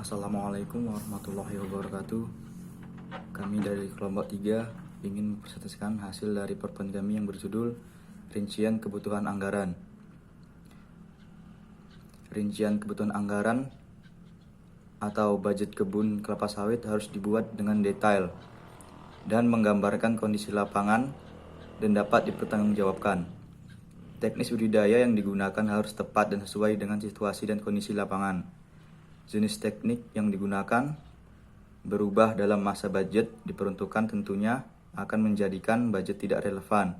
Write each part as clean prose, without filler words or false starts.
Assalamualaikum warahmatullahi wabarakatuh. Kami dari kelompok 3 ingin mempresentasikan hasil dari PowerPoint kami yang berjudul Rincian Kebutuhan Anggaran. Rincian kebutuhan anggaran atau budget kebun kelapa sawit harus dibuat dengan detail dan menggambarkan kondisi lapangan dan dapat dipertanggungjawabkan. Teknis budidaya yang digunakan harus tepat dan sesuai dengan situasi dan kondisi lapangan. Jenis teknik yang digunakan berubah dalam masa budget diperuntukkan tentunya akan menjadikan budget tidak relevan.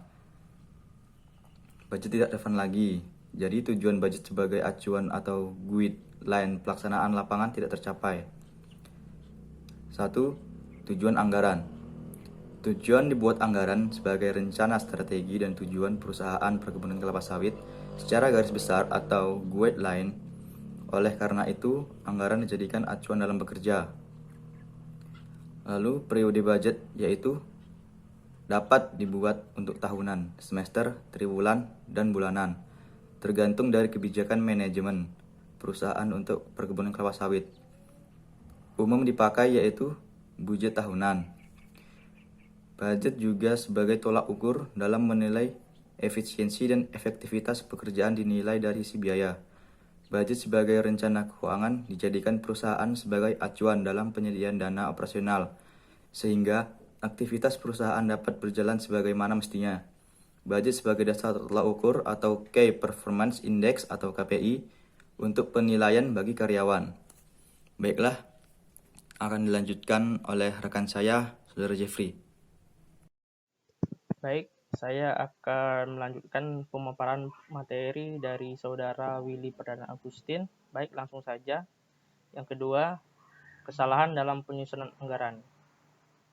Budget tidak relevan lagi. Jadi tujuan budget sebagai acuan atau guideline pelaksanaan lapangan tidak tercapai. 1. Tujuan anggaran. Tujuan dibuat anggaran sebagai rencana strategi dan tujuan perusahaan perkebunan kelapa sawit secara garis besar atau guideline. Oleh karena itu, anggaran dijadikan acuan dalam bekerja. Lalu, periode budget yaitu dapat dibuat untuk tahunan, semester, triwulan, dan bulanan, tergantung dari kebijakan manajemen perusahaan untuk perkebunan kelapa sawit. Umum dipakai yaitu budget tahunan. Budget juga sebagai tolak ukur dalam menilai efisiensi dan efektivitas pekerjaan dinilai dari sisi biaya. Budget sebagai rencana keuangan dijadikan perusahaan sebagai acuan dalam penyediaan dana operasional, sehingga aktivitas perusahaan dapat berjalan sebagaimana mestinya. Budget sebagai dasar tolak ukur atau Key Performance Index atau KPI untuk penilaian bagi karyawan. Baiklah, akan dilanjutkan oleh rekan saya, Saudara Jeffrey. Baik, saya akan melanjutkan pemaparan materi dari Saudara Willy Perdana Agustin. Baik, langsung saja. Yang kedua, kesalahan dalam penyusunan anggaran.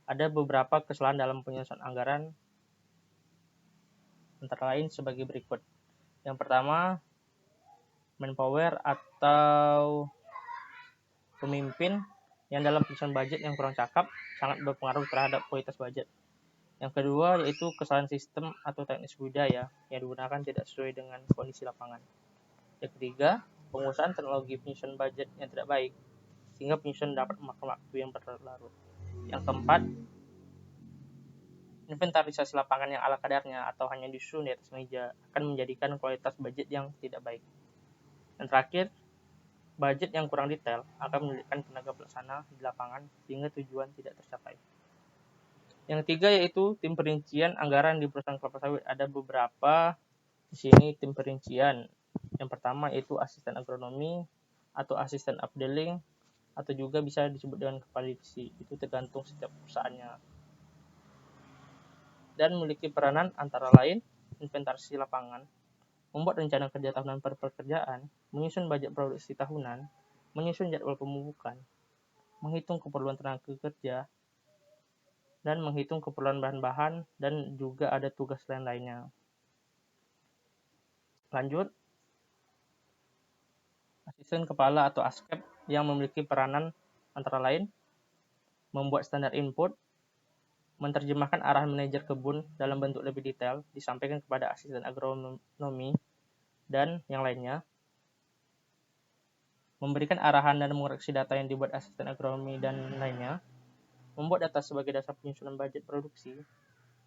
Ada beberapa kesalahan dalam penyusunan anggaran, antara lain sebagai berikut. Yang pertama, manpower atau pemimpin yang dalam penyusunan budget yang kurang cakap sangat berpengaruh terhadap kualitas budget. Yang kedua yaitu kesalahan sistem atau teknis budaya yang digunakan tidak sesuai dengan kondisi lapangan. Yang ketiga, penguasaan teknologi penyusunan budget yang tidak baik sehingga penyusunan dapat memakan waktu yang berlarut. Yang keempat, inventarisasi lapangan yang ala kadarnya atau hanya disusun di atas meja akan menjadikan kualitas budget yang tidak baik. Dan terakhir, budget yang kurang detail akan menyulitkan tenaga pelaksana di lapangan sehingga tujuan tidak tercapai. Yang ketiga yaitu tim perincian anggaran di perusahaan kelapa sawit. Ada beberapa di sini tim perincian. Yang pertama yaitu asisten agronomi atau asisten updealing atau juga bisa disebut dengan kepala divisi. Itu tergantung setiap perusahaannya. Dan memiliki peranan antara lain inventarisasi lapangan, membuat rencana kerja tahunan per pekerjaan, menyusun budget produksi tahunan, menyusun jadwal pemupukan, menghitung keperluan tenaga kerja, dan menghitung keperluan bahan-bahan, dan juga ada tugas lain-lainnya. Lanjut, asisten kepala atau askep yang memiliki peranan antara lain membuat standar input, menerjemahkan arahan manajer kebun dalam bentuk lebih detail, disampaikan kepada asisten agronomi, dan yang lainnya, memberikan arahan dan mengoreksi data yang dibuat asisten agronomi dan lainnya, membuat data sebagai dasar penyusunan budget produksi,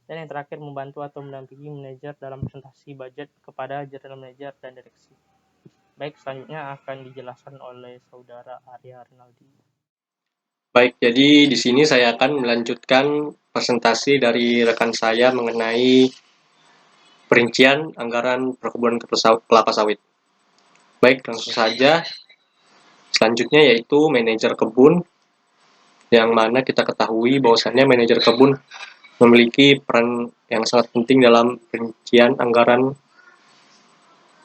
dan yang terakhir membantu atau mendampingi manajer dalam presentasi budget kepada general manager dan direksi. Baik, selanjutnya akan dijelaskan oleh Saudara Arya Rinaldi. Baik, jadi di sini saya akan melanjutkan presentasi dari rekan saya mengenai perincian anggaran perkebunan kelapa sawit. Baik, langsung saja. Selanjutnya yaitu manajer kebun, yang mana kita ketahui bahwasannya manajer kebun memiliki peran yang sangat penting dalam perincian anggaran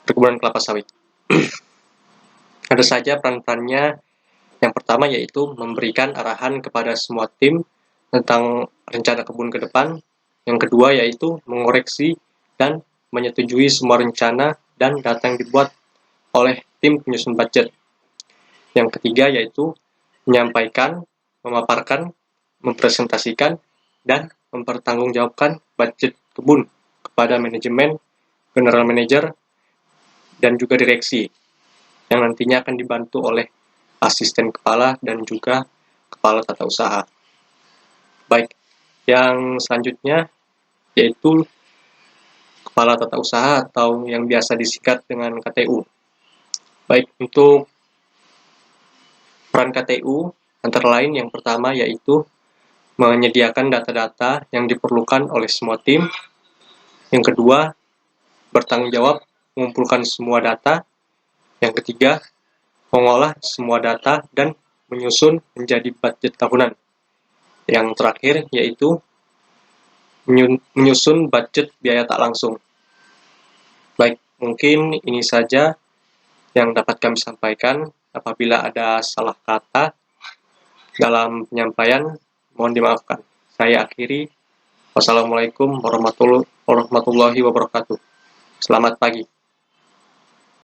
perkebunan kelapa sawit. Ada saja peran-perannya. Yang pertama yaitu memberikan arahan kepada semua tim tentang rencana kebun ke depan. Yang kedua yaitu mengoreksi dan menyetujui semua rencana dan data yang dibuat oleh tim penyusun budget. Yang ketiga yaitu menyampaikan, memaparkan, mempresentasikan, dan mempertanggungjawabkan budget kebun kepada manajemen, general manager, dan juga direksi yang nantinya akan dibantu oleh asisten kepala, dan juga kepala tata usaha. Baik, yang selanjutnya yaitu kepala tata usaha atau yang biasa disingkat dengan KTU. Baik, untuk peran KTU antara lain yang pertama yaitu menyediakan data-data yang diperlukan oleh semua tim. Yang kedua, bertanggung jawab mengumpulkan semua data. Yang ketiga, mengolah semua data dan menyusun menjadi budget tahunan. Yang terakhir yaitu menyusun budget biaya tak langsung. Baik, mungkin ini saja yang dapat kami sampaikan. Apabila ada salah kata dalam penyampaian, mohon dimaafkan. Saya akhiri. Wassalamualaikum warahmatullahi wabarakatuh. Selamat pagi.